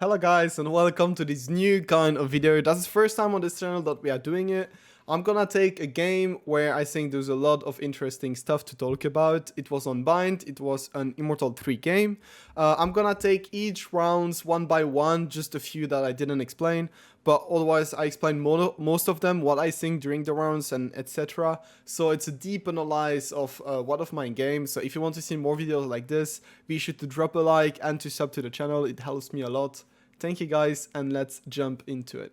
Hello guys and welcome to this new kind of video. That's the first time on this channel that we are doing it. I'm gonna take a game where I think there's a lot of interesting stuff to talk about. It was on Bind, it was an Immortal 3 game. I'm gonna take each rounds one by one, just a few that I didn't explain. But otherwise I explained most of them, what I think during the rounds and etc. So it's a deep analysis of one of my games. So if you want to see more videos like this, be sure to drop a like and to sub to the channel. It helps me a lot. Thank you guys, and let's jump into it.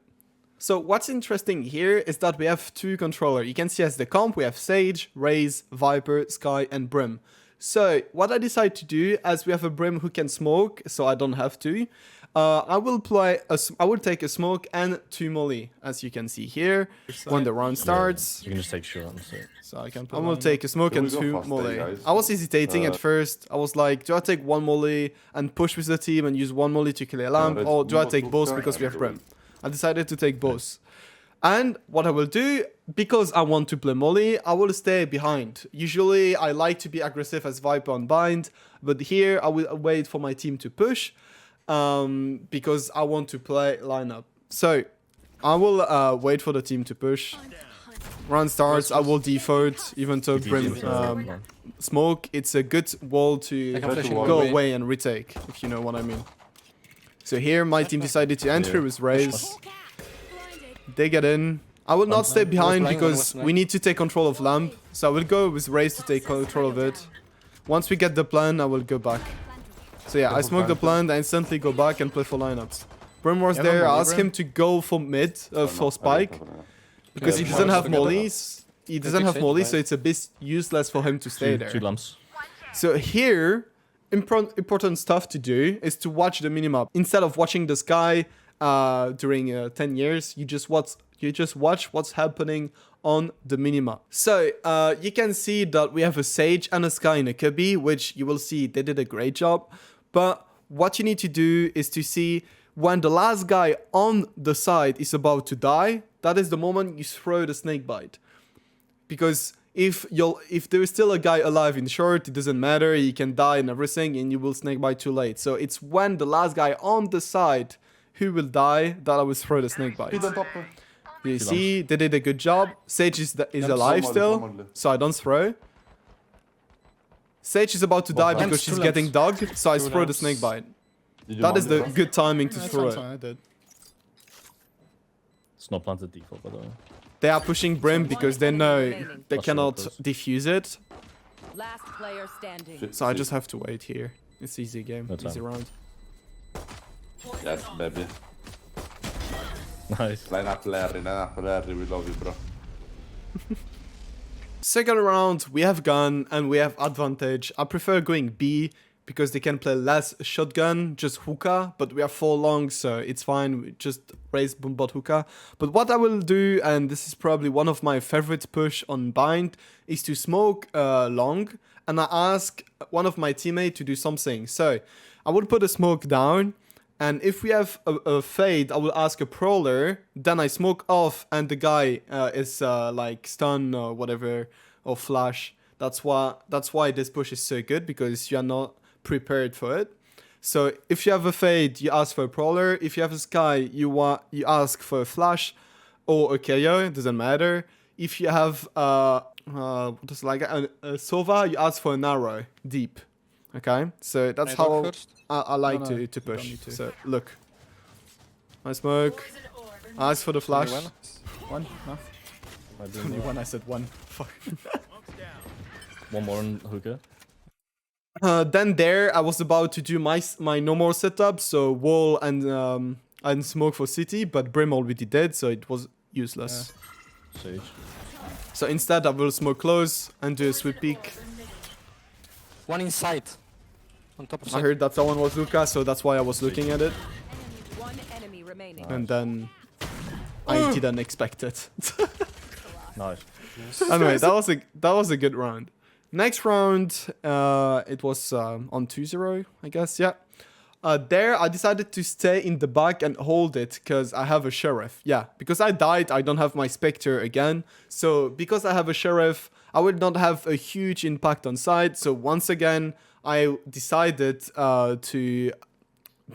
So what's interesting here is that we have two controllers. You can see as the comp we have Sage, Raze, Viper, Sky and Brim. So what I decide to do, as we have a Brim who can smoke, so I don't have to, I will take a smoke and 2 molly, as you can see here. When the round starts, you can just take shots. so I will take a smoke and 2 molly. I was hesitating at first. I was like, do I take 1 molly and push with the team and use 1 molly to kill a lamp, or do I take both because we have Brim? I decided to take both. And what I will do, because I want to play molly, I will stay behind. Usually I like to be aggressive as Viper on Bind, but here I will wait for my team to push, because I want to play lineup. So I will wait for the team to push. Round starts, I will default, even though Brim smoke. It's a good wall to go away and retake, if you know what I mean. So here my team decided to enter with Raze. They get in. I will not stay behind because we need to take control of lamp. So I will go with Raze to take control of it. Once we get the plan, I will go back. So yeah, I smoke the plant, I instantly go back and play for lineups. Brim was there, I asked him to go for mid, for spike. Because he doesn't have mollies. He doesn't have mollies, so it's a bit useless for him to stay there. 2 lamps. So here, important stuff to do is to watch the minimap. Instead of watching the sky during 10 years, you just watch what's happening on the minimap. So you can see that we have a Sage and a Sky in a cubby, which you will see they did a great job. But what you need to do is to see when the last guy on the side is about to die, that is the moment you throw the snake bite. Because if there is still a guy alive in short, it doesn't matter, he can die and everything, and you will snake bite too late. So it's when the last guy on the side who will die that I will throw the snake bite. You see, they did a good job. Sage is alive still, so I don't throw. Sage is about to die because she's getting dogged, so I throw the snake bite. That is the good timing to throw it. It's not planted default, by the way. They are pushing Brim because they know they cannot defuse it. Last player standing. So I just have to wait here. It's easy game, easy round. Yes, baby. Nice. Line up Larry, we love you, bro. Second round, we have gun and we have advantage. I prefer going B because they can play less shotgun, just hookah, but we are 4 long, so it's fine. We just raise boombot hookah. But what I will do, and this is probably one of my favorite push on Bind, is to smoke long, and I ask one of my teammates to do something. So I will put a smoke down, and if we have a fade, I will ask a prowler, then I smoke off, and the guy is like stun or whatever, or flash. That's why this push is so good, because you are not prepared for it. So if you have a fade, you ask for a prowler. If you have a sky, you ask for a flash or a KO, it doesn't matter. If you have what is like a Sova, you ask for an arrow deep. Okay, so that's how I like to push. So look, I smoke, I ask for the flash. One? No. Only one, I said one. Fuck. One more on hookah. Then there, I was about to do my normal setup, so wall and smoke for city, but Brim already dead, so it was useless. Sage. So instead, I will smoke close and do a sweep peek. One inside. On top of I heard that someone was Luca, so that's why I was looking at it. One enemy remaining. And then I didn't expect it. Nice. Anyway, that was a good round. Next round, it was on 2-0, I guess, yeah. There, I decided to stay in the back and hold it, because I have a sheriff. Yeah, because I died, I don't have my Spectre again. So, because I have a sheriff, I will not have a huge impact on side. So, once again, I decided to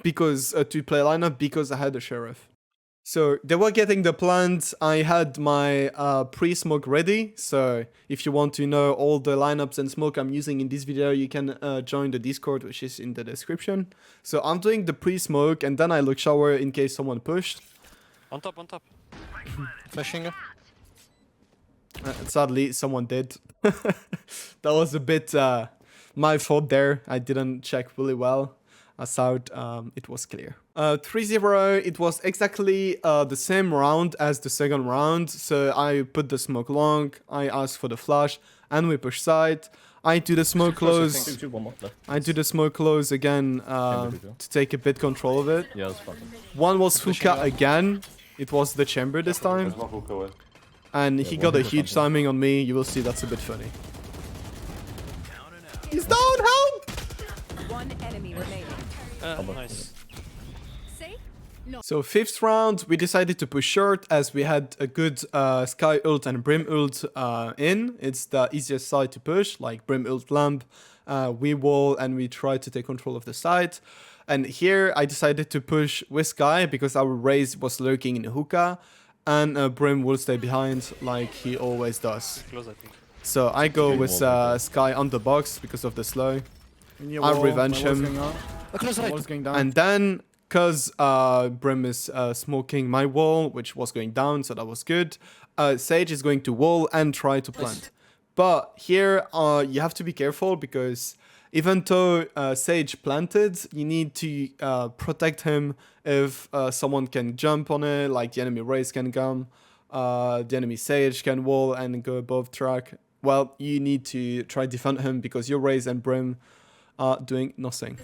because to play lineup because I had a sheriff. So they were getting the plant. I had my pre-smoke ready. So if you want to know all the lineups and smoke I'm using in this video, you can join the Discord, which is in the description. So I'm doing the pre-smoke and then I look shower in case someone pushed. On top. Flashing. Sadly, someone did. That was a bit my fault there. I didn't check really well. I thought it was clear. 3-0, it was exactly the same round as the second round. So I put the smoke long, I asked for the flash, and we push side. I do the smoke close. I do the smoke close again to take a bit control of it. Yeah, that's fine. One was hookah again. It was the chamber this time. And he got a huge timing on me. You will see that's a bit funny. He's down, help! One enemy remaining. Nice. So 5th round, we decided to push short as we had a good Sky ult and Brim ult in. It's the easiest side to push, like Brim ult lamp. We wall and we try to take control of the side. And here I decided to push with Sky because our Raze was lurking in the hookah. And Brim will stay behind like he always does. Close, I think. So I go with Sky on the box because of the slow. I revenge him. Close right. And then, because Brim is smoking my wall, which was going down, so that was good, Sage is going to wall and try to plant. But here, you have to be careful because even though Sage planted, you need to protect him if someone can jump on it, like the enemy Raze can come, the enemy Sage can wall and go above track. Well, you need to try to defend him because your Raze and Brim are doing nothing.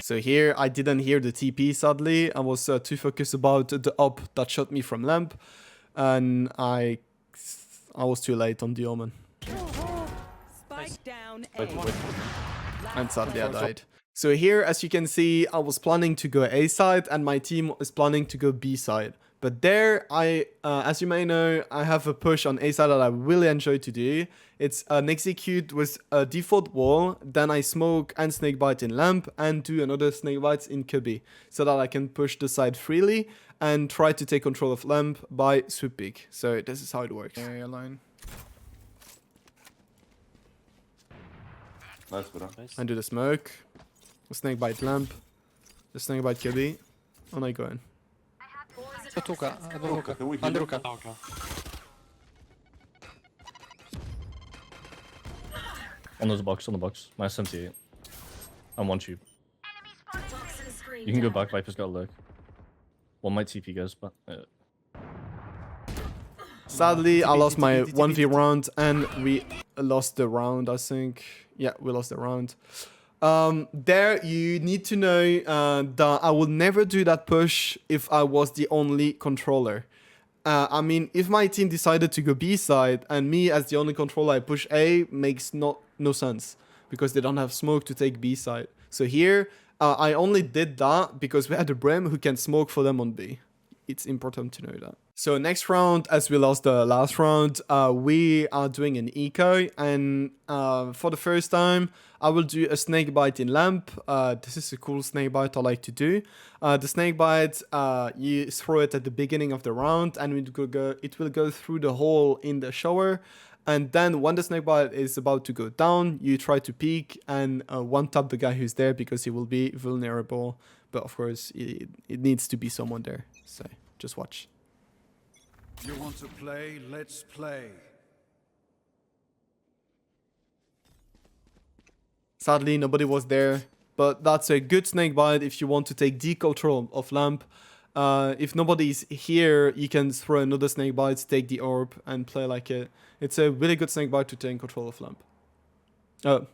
So here, I didn't hear the TP, sadly. I was too focused about the up that shot me from lamp. And I was too late on the Omen. Spike down A. And sadly, I died. So here, as you can see, I was planning to go A side and my team is planning to go B side. But there, as you may know, I have a push on A side that I really enjoy to do. It's an execute with a default wall, then I smoke and snakebite in lamp and do another snakebite in cubby, so that I can push the side freely and try to take control of lamp by sweep pick. So this is how it works. Line. Nice, bro. I do the smoke, the snakebite lamp, the snakebite cubby, and I go in. Under hookah. On the box. My smth. I'm one tube. You can go back, Viper's got a look. One might TP goes, but... Sadly, I lost my 1v round and we lost the round, I think. Yeah, we lost the round. There, you need to know that I would never do that push if I was the only controller. I mean, if my team decided to go B side and me as the only controller I push A makes no sense because they don't have smoke to take B side. So here, I only did that because we had a Brim who can smoke for them on B. It's important to know that. So next round, as we lost the last round, we are doing an eco, and for the first time, I will do a snakebite in lamp. This is a cool snakebite I like to do. The snakebite, you throw it at the beginning of the round, and it will go through the hole in the shower. And then when the snakebite is about to go down, you try to peek and one-tap the guy who's there because he will be vulnerable. But of course, it needs to be someone there. So just watch. You want to play? Let's play. Sadly, nobody was there. But that's a good snakebite if you want to take D control of lamp. If nobody's here, you can throw another snakebite, take the orb, and play like it. It's a really good snakebite to take control of lamp.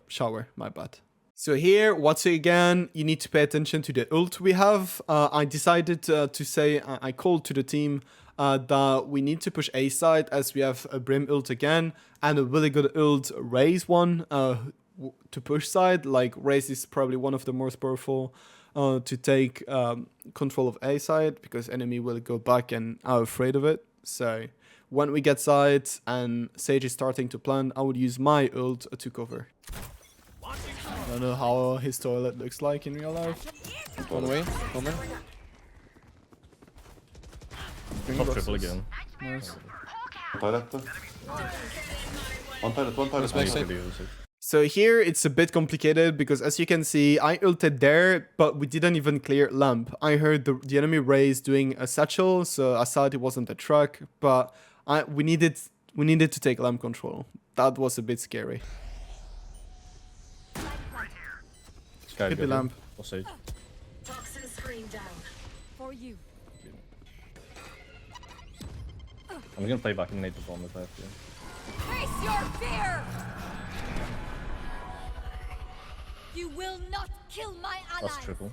Shower, my bad. So here, once again, you need to pay attention to the ult we have. I decided to say, I called to the team that we need to push A side as we have a Brim ult again and a really good ult Raze one to push side. Like Raze is probably one of the most powerful to take control of A side because enemy will go back and are afraid of it. So when we get side and Sage is starting to plant, I would use my ult to cover. don't know how his toilet looks like in real life. One way, woman. Top triple again. Nice. Toilet. One toilet, one toilet. backside. So here it's a bit complicated because as you can see, I ulted there, but we didn't even clear lamp. I heard the enemy Raze doing a satchel, so I thought it wasn't a truck, but we needed to take lamp control. That was a bit scary. Could be lamp. I'll say. Toxin screen down. For you. I'm gonna play back and nade the bomb if I have to. Face your fear! You will not kill my ally. That's triple.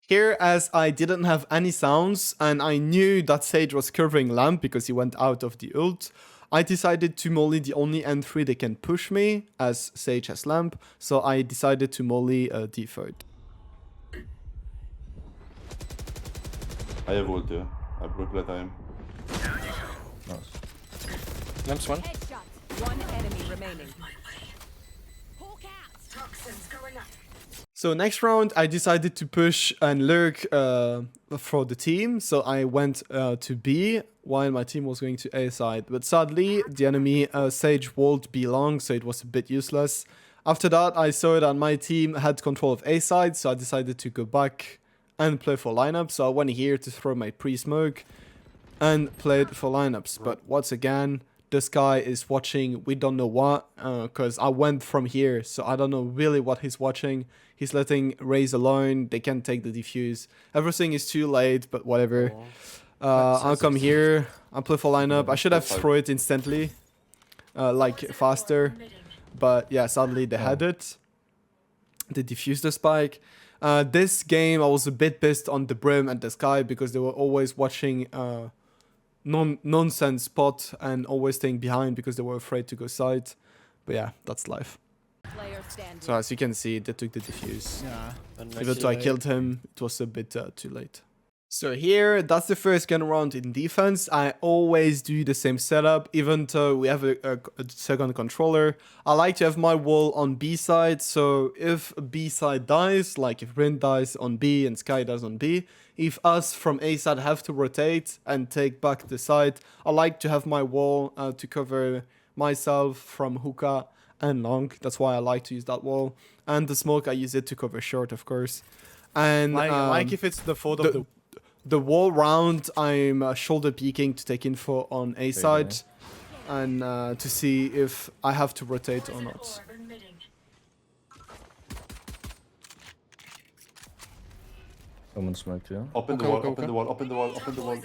Here, as I didn't have any sounds and I knew that Sage was covering lamp because he went out of the ult, I decided to molly the only N3 they can push me as Sage has lamp, so I decided to molly D3rd. I have ult, yeah. I have reply time. Nice. Lamps one. Headshot. One enemy remaining. Hawk out. Toxins going up. So next round, I decided to push and lurk for the team. So I went to B while my team was going to A side. But sadly, the enemy Sage walled B long, so it was a bit useless. After that, I saw that my team had control of A side, so I decided to go back and play for lineup. So I went here to throw my pre-smoke and played for lineups. But once again, this guy is watching we don't know what, because I went from here, so I don't know really what he's watching. He's letting Raze alone. They can't take the defuse. Everything is too late, but whatever. I'll come here. I'll play for lineup. I should have thrown it instantly, like faster. But yeah, sadly they had it. They defused the spike. This game I was a bit pissed on the Brim and the Sky because they were always watching nonsense spot and always staying behind because they were afraid to go side. But yeah, that's life. Player standing. So as you can see, they took the defuse. Yeah. Even though I killed him, it was a bit too late. So here, that's the first gun round in defense. I always do the same setup, even though we have a second controller. I like to have my wall on B side, so if B side dies, like if Rin dies on B and Sky dies on B, if us from A side have to rotate and take back the side, I like to have my wall to cover myself from hookah and long. That's why I like to use that wall. And the smoke, I use it to cover short, of course. And like if it's the fault of the wall round, I'm shoulder peeking to take info on A side and to see if I have to rotate or not. Someone smoked, yeah. Up in the wall, up in the wall, up in the wall, up in the wall.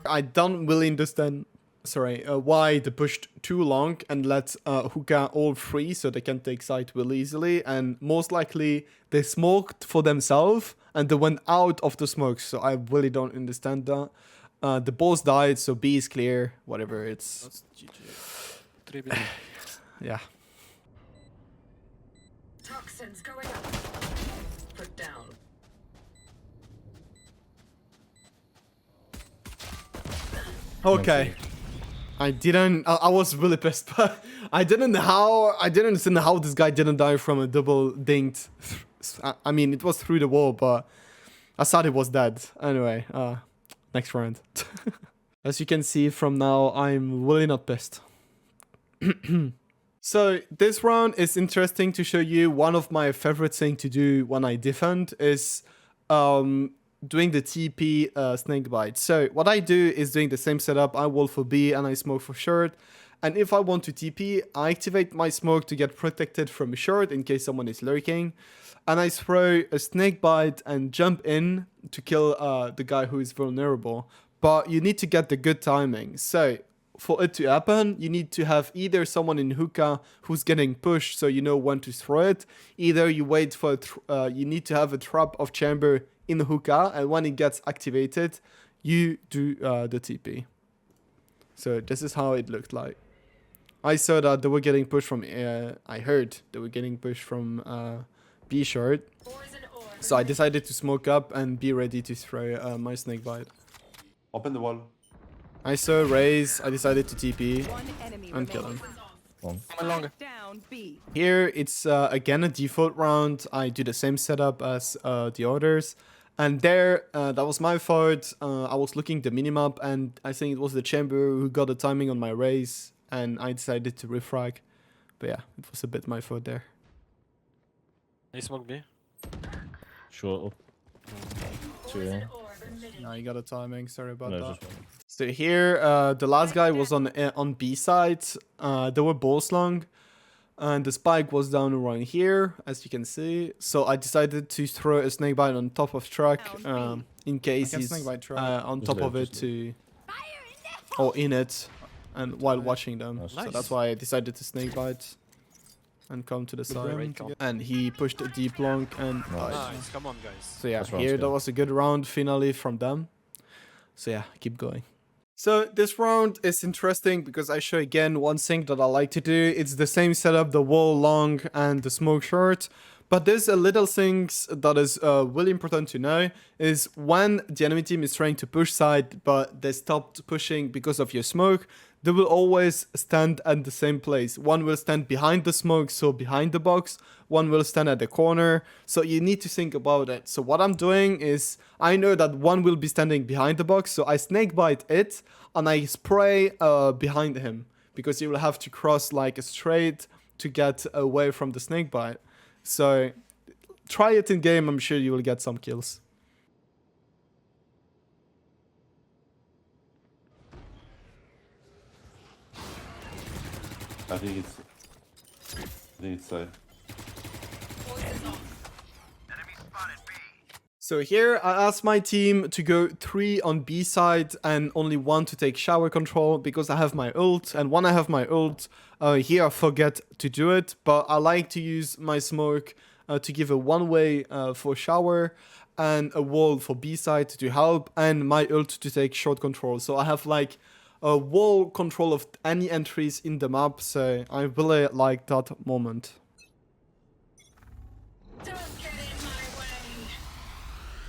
I don't really understand, why they pushed too long and let hookah all free so they can take site really easily. And most likely they smoked for themselves and they went out of the smoke. So I really don't understand that. The boss died, so B is clear. Whatever, it's... That's GG. Yeah. Toxins going up. Put down. Okay. I was really pissed, but I didn't understand how this guy didn't die from a double dinged. I mean, it was through the wall, but I thought it was dead. Anyway, next round. As you can see from now, I'm really not pissed. So this round is interesting to show you. One of my favorite things to do when I defend is doing the TP snake bite. So what I do is doing the same setup. I wall for B and I smoke for short. And if I want to TP, I activate my smoke to get protected from short in case someone is lurking. And I throw a snake bite and jump in to kill the guy who is vulnerable. But you need to get the good timing. So for it to happen, you need to have either someone in hookah who's getting pushed so you know when to throw it. Either you wait for you need to have a trap of chamber in the hookah, and when it gets activated, you do the TP. So this is how it looked like. I saw that they were getting pushed from, I heard they were getting pushed from B short. So I decided to smoke up and be ready to throw my snake bite. Open the wall. I saw raise, I decided to TP One enemy and kill him. One. Longer. Down B. Here it's again a default round. I do the same setup as the others. And there, that was my fault. I was looking the minimap and I think it was the chamber who got the timing on my raise. And I decided to refrag. But yeah, it was a bit my fault there. He smoked B. Short up. Two. No, you got a timing. Sorry about No, that. just one. So here, the last guy was on B side. They were both long. And the spike was down around here, as you can see. So I decided to throw a snakebite on top of truck in case he's on top of it to... or in it, and while watching them. Nice. So that's why I decided to snakebite and come to the side. And he pushed a deep long and died. Nice, come on guys. So yeah, That's round's here good. that was a good round finally from them. So yeah, keep going. So this round is interesting because I show again one thing that I like to do. It's the same setup, the wall long and the smoke short. But there's a little things that is really important to know is when the enemy team is trying to push side but they stopped pushing because of your smoke, they will always stand at the same place. One will stand behind the smoke, so behind the box. One will stand at the corner. So you need to think about it. So what I'm doing is I know that one will be standing behind the box. So I snakebite it and I spray behind him because you will have to cross like a straight to get away from the snakebite. So try it in game. I'm sure you will get some kills. I think it's side. So here I asked my team to go 3 on B side and only 1 to take shower control because I have my ult, and when I have my ult, here I forget to do it, but I like to use my smoke to give a one-way for shower and a wall for B side to help, and my ult to take short control. So I have like a wall control of any entries in the map, so I really like that moment.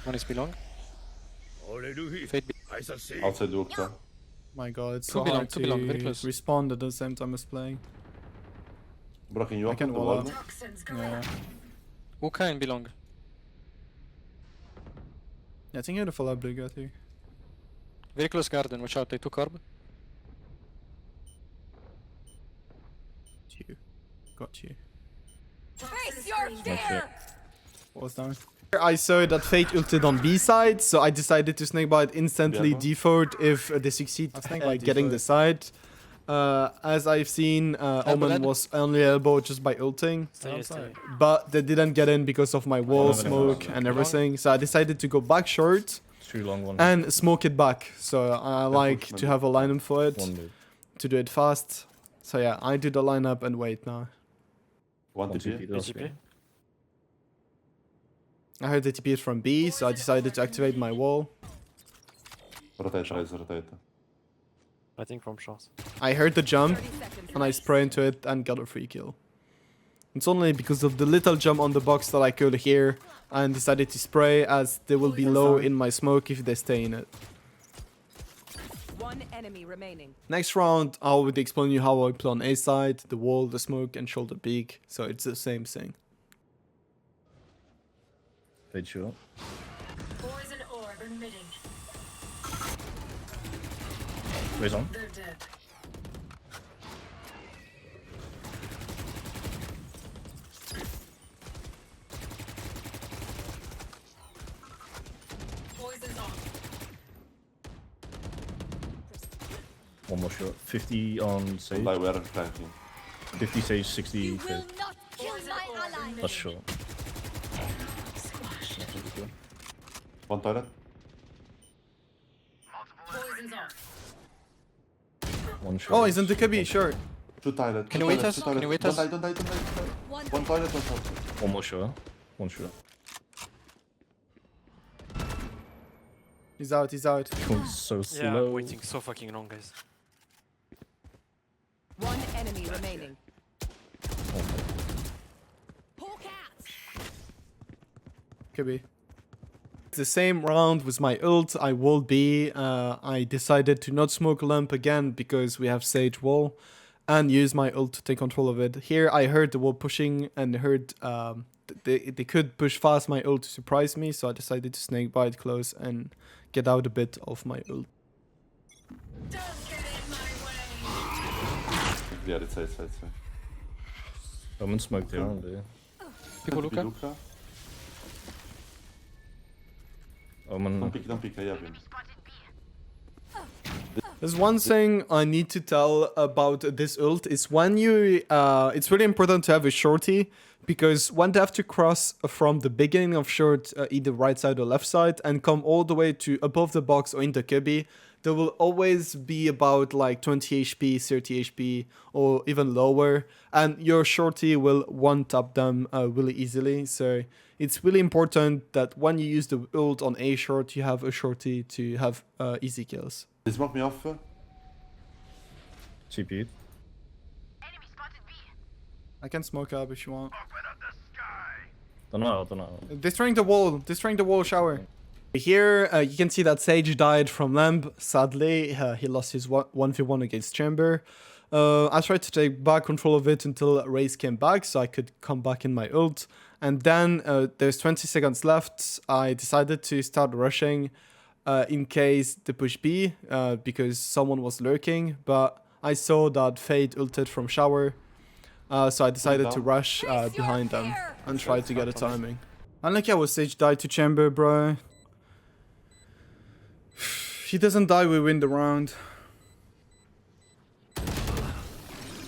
One is belong. Fade B. Outside the hook. My god, it's Two so belong, hard two belong, very to close. respond at the same time as playing. Bro, can you I can open the wall wall? up. Yeah. Hookah and belong. Yeah, I think I had a follow-up blue guy too. Very close garden, watch out, they took orb. You. Got you. Face your shit. fear! What was down? I saw that Fate ulted on B side, so I decided to snakebite instantly Yeah. default if they succeed getting the side. As I've seen, Omen dead. was only elbow just by ulting, Stay. but they didn't get in because of my wall never smoke know. and everything. So I decided to go back short Too long one. and smoke it back. So I like push to maybe. have a lineup for it, One mid. to do it fast. So yeah, I do the lineup and wait now. One One TP. TP. that's TP. good. I heard the TP is from B, so I decided to activate my wall. Rotate, rise, rotate. I think from short. I heard the jump 30 seconds and I left. spray into it and got a free kill. It's only because of the little jump on the box that I could hear and decided to spray as they will be low in my smoke if they stay in it. One enemy remaining. Next round, I will explain you how I play on A side, the wall, the smoke and shoulder peak. So it's the same thing. Fade short. Poison orb emitting. Raise on. They're dead. Poison's on. One more short. 50 on Sage. Like, we are flanking. 50 Sage, 60 You Fade. will not kill my ally. That's short. Squash. One toilet. Poison's on. One short. Oh, he's in the cubby, sure. Two toilet. Can two you wait toilet, us? two Can toilet. you wait Don't us? die, don't die, don't die, don't die. One toilet, one short. One more short. One short. He's out, he's out. Going so Yeah, slow. I'm waiting so fucking long, guys. One enemy remaining. Hawk out! Could be. The same round with my ult, I walled B. I decided to not smoke lamp again because we have Sage wall, and use my ult to take control of it. Here I heard the wall pushing and heard they could push fast my ult to surprise me, so I decided to snake bite close and get out a bit of my ult. Don't get in my way. Yeah, it's side. I'm in smoke there, aren't they? People look up. Luca. Omen. Don't pick, I have him. There's one thing I need to tell about this ult is when you, it's really important to have a shorty, because when they have to cross from the beginning of short, either right side or left side, and come all the way to above the box or in the cubby, there will always be about like 20 HP, 30 HP, or even lower, and your shorty will one-tap them really easily. So it's really important that when you use the ult on A short, you have a shorty to have easy kills. They smoke me off. TP. I can smoke up if you want. Don't know. Destroying the wall, shower. Here you can see that Sage died from lamp. Sadly, he lost his 1v1 against Chamber. I tried to take back control of it until Raze came back, so I could come back in my ult. And then there's 20 seconds left. I decided to start rushing in case they push B, because someone was lurking. But I saw that Fade ulted from shower, so I decided to rush behind them and try to get a timing. Unlucky I was Sage died to Chamber, bro. If he doesn't die, we win the round.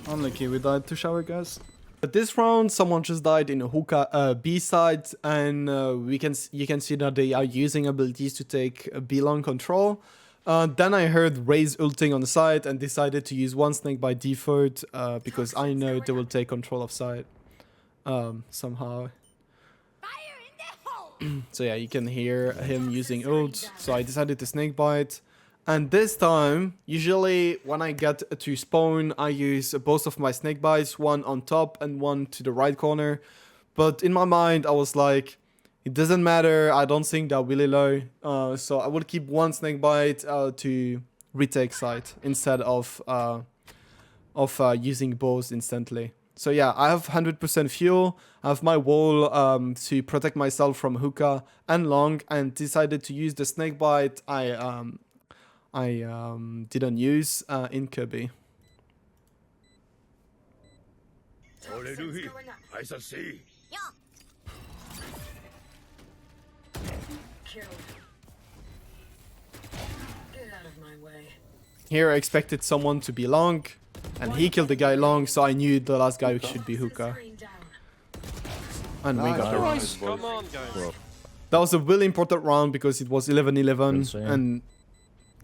Unlucky we died to shower, guys. But this round, someone just died in a hookah B side, and you can see that they are using abilities to take B long control. Then I heard Raiz ulting on the side and decided to use one snake by default because I know they will take control of side somehow. So yeah, you can hear him using ult. So I decided to snake bite. And this time, usually when I get to spawn, I use both of my snake bites, one on top and one to the right corner. But in my mind, I was like, it doesn't matter, I don't think they're really low. So I will keep one snake bite to retake site instead of using both instantly. So yeah, I have 100% fuel, I have my wall to protect myself from hookah and long, and decided to use the snake bite I didn't use in Kirby. Here I expected someone to be long, and he killed the guy long, so I knew the last guy should be hookah. And we got it. Come on, guys. That was a really important round because it was 11-11, and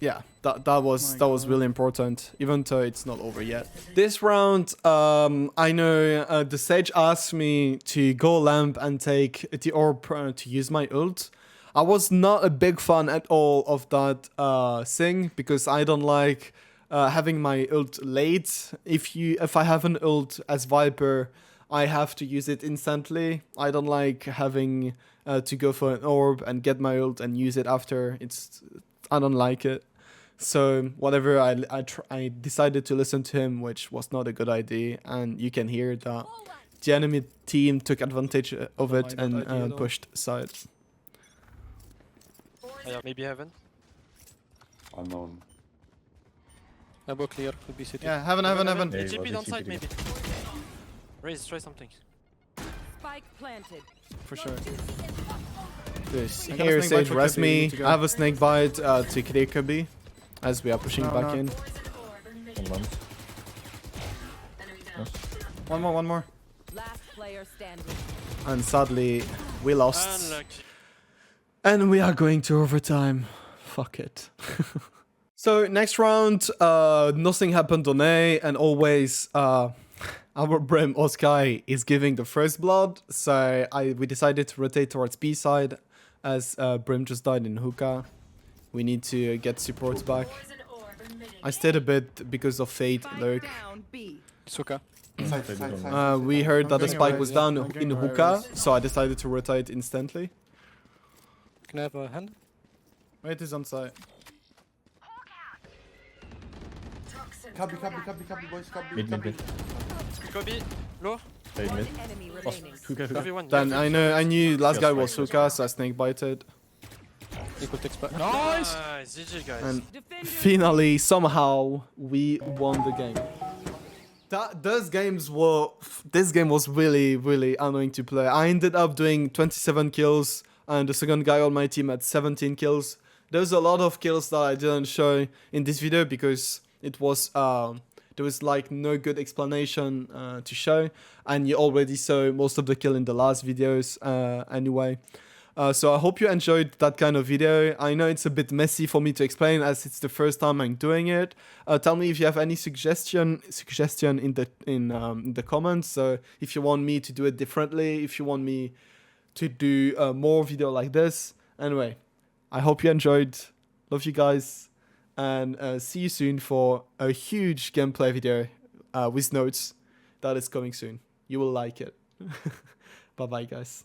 yeah, that was really important, even though it's not over yet. This round, I know the Sage asked me to go lamp and take the orb to use my ult. I was not a big fan at all of that thing because I don't like having my ult late. If I have an ult as Viper, I have to use it instantly. I don't like having to go for an orb and get my ult and use it after. I don't like it. So whatever, I decided to listen to him, which was not a good idea. And you can hear that the enemy team took advantage of it and pushed side. Maybe heaven. Unknown. Elbow clear, could be city. Yeah, heaven. Yeah, TP down side, maybe. Raise, try something. Spike planted. For sure. This. Here, Sage, rest me. I have a snake bite to clear Kirby as we are pushing back in. One more. Last player standing. And sadly, we lost. Unlucky. And we are going to overtime. Fuck it. So next round, nothing happened on A, and always our Brim Oskai is giving the first blood. So we decided to rotate towards B side as Brim just died in hookah. We need to get supports back. I stayed a bit because of Fate lurk. Down B. Suka. We heard that the spike was down in hookah, so I decided to rotate instantly. Can I have a hand? Wait, is on site. Toxins Cubby, going cubby, up. cubby, cubby, boys, cubby, Mid, mid, cubby. mid. Kobe, low. Fade One mid. enemy Lost. remaining. Hookah, hookah. Everyone. Then I knew last guy was hookah, so I snake bited. Equal takes back. Nice. GG guys. And finally, somehow, we won the game. This game was really, really annoying to play. I ended up doing 27 kills, and the second guy on my team had 17 kills. There's a lot of kills that I didn't show in this video because it was there was like no good explanation to show, and you already saw most of the kill in the last videos anyway. So I hope you enjoyed that kind of video. I know it's a bit messy for me to explain as it's the first time I'm doing it. Tell me if you have any suggestion in the comments. So if you want me to do it differently, if you want me to do more video like this. Anyway, I hope you enjoyed. Love you guys, and see you soon for a huge gameplay video with notes that is coming soon. You will like it. Bye bye guys.